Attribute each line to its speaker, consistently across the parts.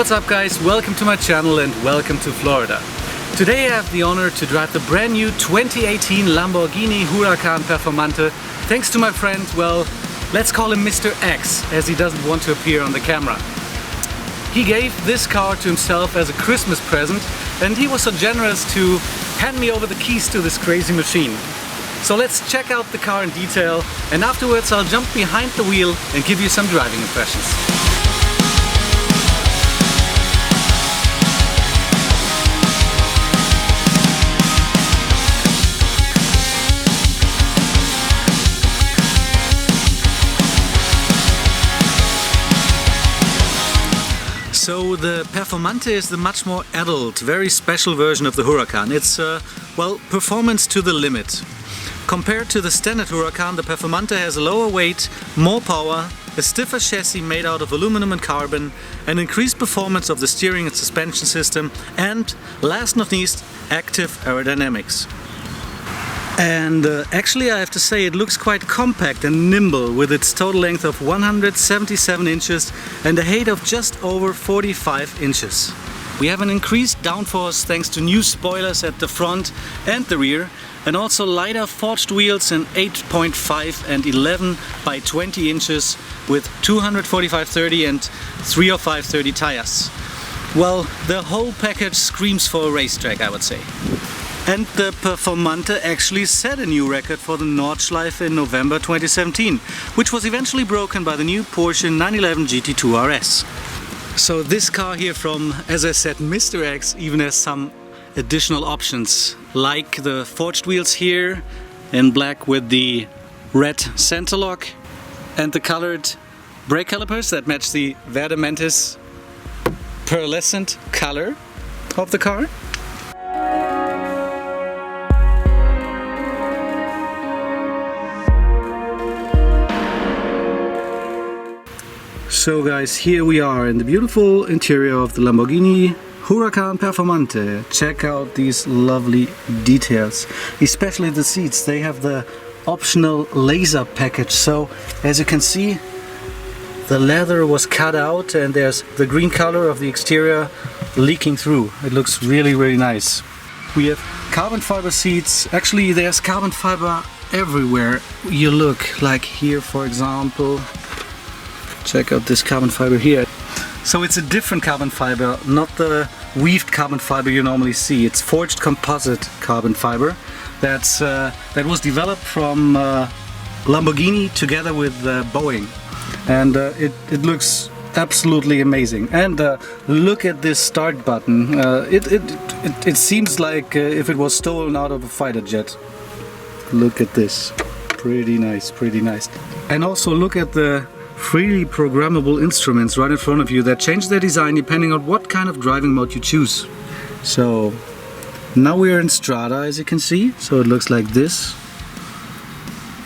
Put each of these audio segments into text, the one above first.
Speaker 1: What's up guys, welcome to my channel and welcome to Florida. Today I have the honor to drive the brand new 2018 Lamborghini Huracan Performante thanks to my friend, well, let's call him Mr. X, as he doesn't want to appear on the camera. He gave this car to himself as a Christmas present and he was so generous to hand me over the keys to this crazy machine. So let's check out the car in detail and afterwards I'll jump behind the wheel and give you some driving impressions. So the Performante is the much more adult, very special version of the Huracan. It's, well, performance to the limit. Compared to the standard Huracan, the Performante has a lower weight, more power, a stiffer chassis made out of aluminum and carbon, an increased performance of the steering and suspension system, and, last not least, active aerodynamics. And actually I have to say it looks quite compact and nimble with its total length of 177 inches and a height of just over 45 inches. We have an increased downforce thanks to new spoilers at the front and the rear and also lighter forged wheels in 8.5 and 11 by 20 inches with 245/30 and 305/30 tires. Well, the whole package screams for a racetrack, I would say. And the Performante actually set a new record for the Nordschleife in November 2017, which was eventually broken by the new Porsche 911 GT2 RS. So this car here from, as I said, Mr. X even has some additional options, like the forged wheels here in black with the red center lock and the colored brake calipers that match the Verde Mentis pearlescent color of the car. So guys, here we are in the beautiful interior of the Lamborghini Huracan Performante. Check out these lovely details, especially the seats. They have the optional laser package, so as you can see the leather was cut out and there's the green color of the exterior leaking through. It looks really nice. We have carbon fiber seats. Actually there's carbon fiber everywhere you look, like here for example. Check out this carbon fiber here. So it's a different carbon fiber, not the weaved carbon fiber you normally see. It's forged composite carbon fiber that was developed from Lamborghini together with Boeing. And it looks absolutely amazing. And look at this start button. It seems like if it was stolen out of a fighter jet. Look at this. Pretty nice, pretty nice. And also look at the freely programmable instruments right in front of you that change their design depending on what kind of driving mode you choose. So now we are in Strada, as you can see, so it looks like this.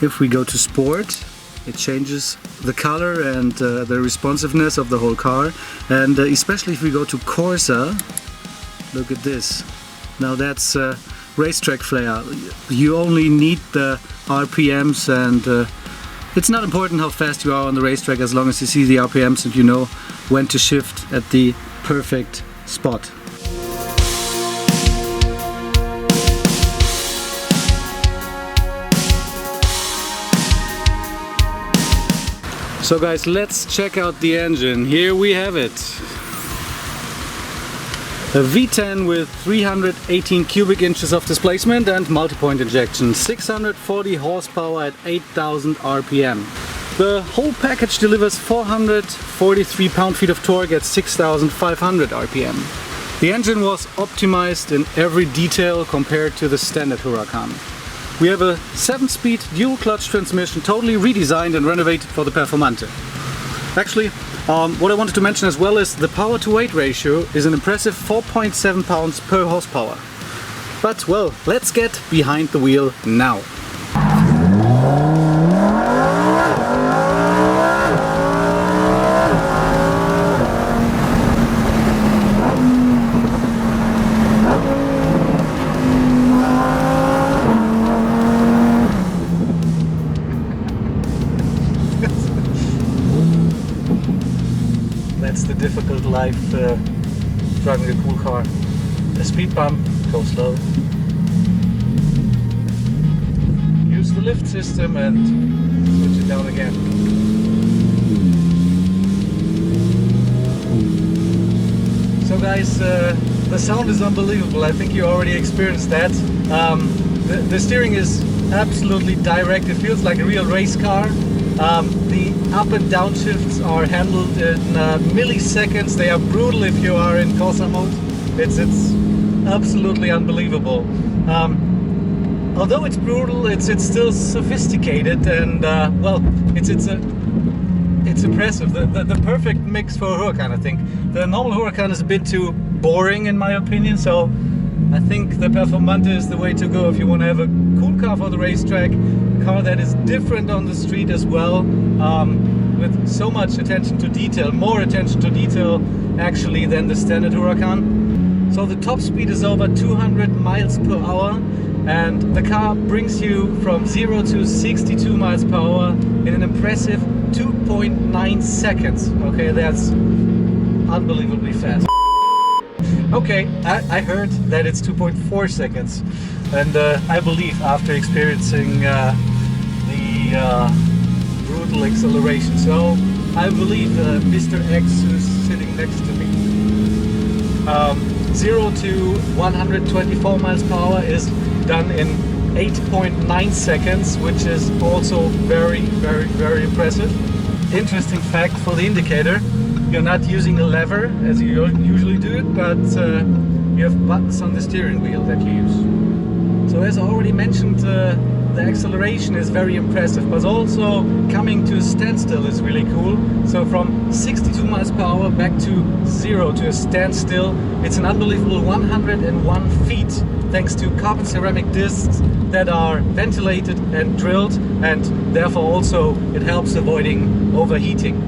Speaker 1: If we go to Sport, it changes the color and the responsiveness of the whole car, and especially if we go to Corsa, look at this. Now that's racetrack flair. You only need the RPMs and it's not important how fast you are on the racetrack as long as you see the RPMs and you know when to shift at the perfect spot. So guys, let's check out the engine. Here we have it. A V10 with 318 cubic inches of displacement and multi-point injection, 640 horsepower at 8,000 RPM. The whole package delivers 443 pound-feet of torque at 6,500 RPM. The engine was optimized in every detail compared to the standard Huracan. We have a 7-speed dual-clutch transmission, totally redesigned and renovated for the Performante. Actually, what I wanted to mention as well is the power-to-weight ratio is an impressive 4.7 pounds per horsepower. But well, let's get behind the wheel now. That's the difficult life a cool car. The speed bump, go slow. Use the lift system and switch it down again. So guys, the sound is unbelievable. I think you already experienced that. The steering is absolutely direct. It feels like a real race car. The up and down shifts are handled in milliseconds. They are brutal if you are in Corsa mode. It's absolutely unbelievable. Although it's brutal, it's still sophisticated, and well, it's impressive. The perfect mix for a Huracan, I think. The normal Huracan is a bit too boring in my opinion, so I think the Performante is the way to go if you want to have a cool car for the racetrack, a car that is different on the street as well, with so much attention to detail, more attention to detail actually than the standard Huracan. So the top speed is over 200 miles per hour, and the car brings you from 0 to 62 miles per hour in an impressive 2.9 seconds. Okay, that's unbelievably fast. Okay, I heard that it's 2.4 seconds, and I believe after experiencing the brutal acceleration. So I believe Mr. X, who's sitting next to me, 0 to 124 miles per hour is done in 8.9 seconds, which is also very, very, very impressive. Interesting fact for the indicator. You're not using a lever as you usually do it, but you have buttons on the steering wheel that you use. So as I already mentioned, the acceleration is very impressive, but also coming to a standstill is really cool. So from 62 miles per hour back to 0 to a standstill, it's an unbelievable 101 feet, thanks to carbon ceramic discs that are ventilated and drilled, and therefore also it helps avoiding overheating.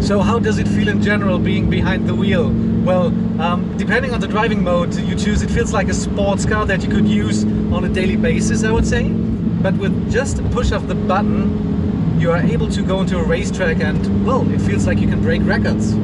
Speaker 1: So how does it feel in general being behind the wheel? Well, depending on the driving mode you choose, it feels like a sports car that you could use on a daily basis, I would say. But with just a push of the button, you are able to go into a racetrack and, well, it feels like you can break records.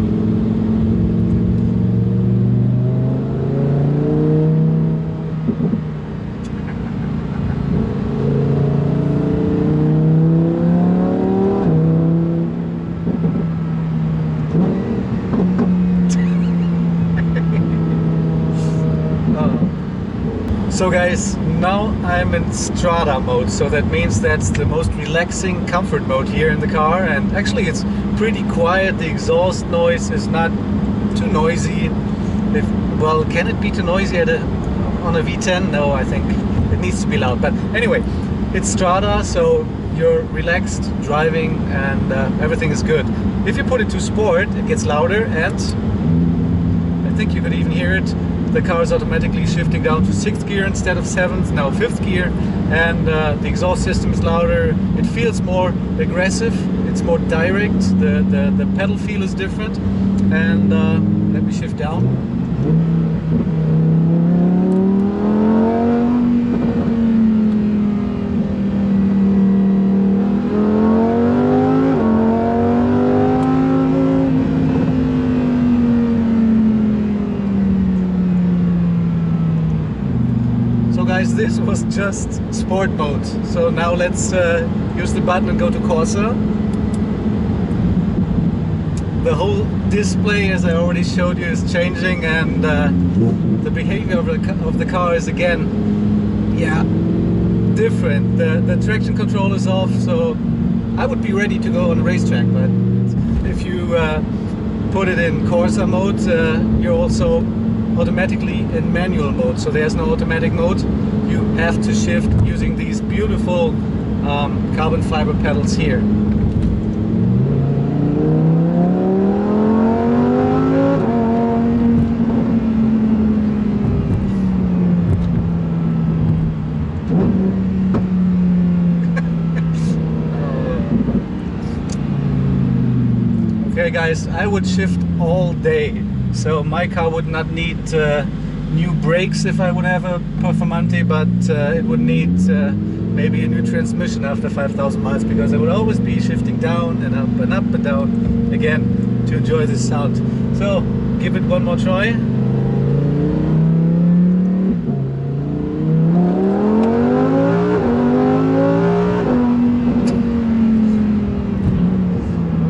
Speaker 1: So guys, now I'm in Strada mode, so that means that's the most relaxing comfort mode here in the car, and actually it's pretty quiet. The exhaust noise is not too noisy. Well, can it be too noisy on a V10? No, I think it needs to be loud, but anyway, it's Strada, so you're relaxed driving and everything is good. If you put it to sport, it gets louder, and I think you could even hear it. The car is automatically shifting down to 6th gear instead of 7th, now 5th gear, and the exhaust system is louder. It feels more aggressive, it's more direct, the pedal feel is different, and let me shift down. Guys, this was just sport mode, so now let's use the button and go to Corsa. The whole display, as I already showed you, is changing, and the behavior of the car is again, yeah, different. The traction control is off, so I would be ready to go on a racetrack, but if you put it in Corsa mode, you're also automatically in manual mode, so there's no automatic mode. You have to shift using these beautiful carbon fiber pedals here. Okay guys, I would shift all day. So my car would not need new brakes if I would have a Performante, but it would need maybe a new transmission after 5,000 miles, because I would always be shifting down and up and up and down again to enjoy this sound. So give it one more try.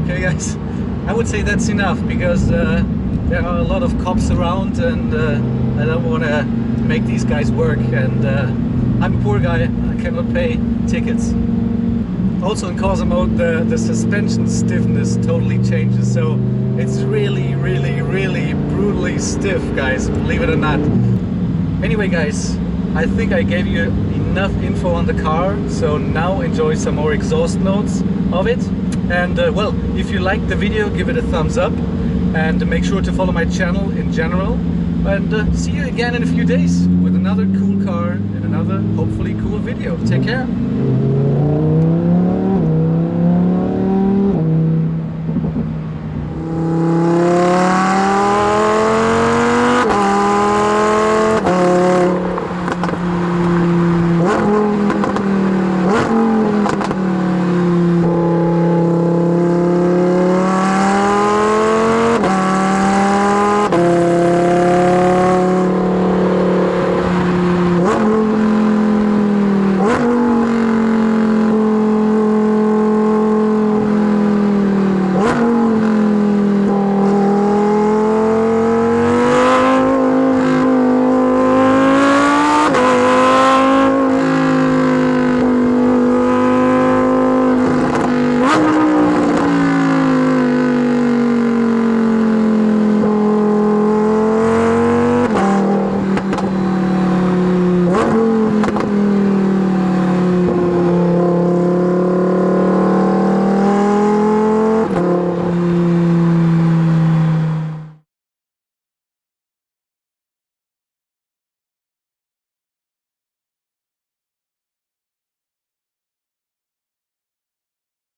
Speaker 1: Okay guys, I would say that's enough, because there are a lot of cops around, and I don't want to make these guys work, and I'm a poor guy, I cannot pay tickets. Also in Corsa mode, the suspension stiffness totally changes, so it's really brutally stiff, guys, believe it or not. Anyway guys, I think I gave you enough info on the car, so now enjoy some more exhaust notes of it. And well, if you liked the video, give it a thumbs up, and make sure to follow my channel in general. And see you again in a few days with another cool car and another hopefully cool video. Take care.